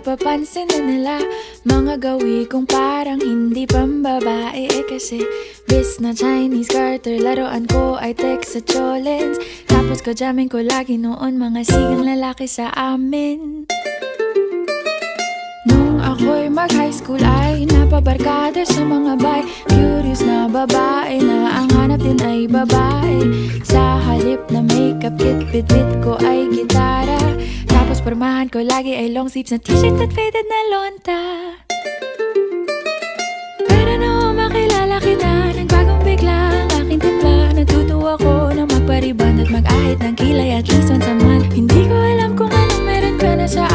napapansin na nila mga gawi kong parang hindi pambabae. Kasi bis na Chinese Carter, laruan ko ay text sa cholens. Tapos kajamin ko lagi noon mga sigang lalaki sa amin. Nung ako'y mag-high school ay napabarkada sa mga bay. Curious na babae na ang hanap din ay babae. Sa halip na makeup kit, bit-bit ko ay gitara. Tapos pormahan ko lagi ay long sleeves na t-shirt at faded na lonta. Pero noong makilala kita, nagbagong bigla ang aking timpla. Natutuwa ko na magpariban at mag-ahit ng kilay at least once a month. Hindi ko alam kung anong meron ka na sa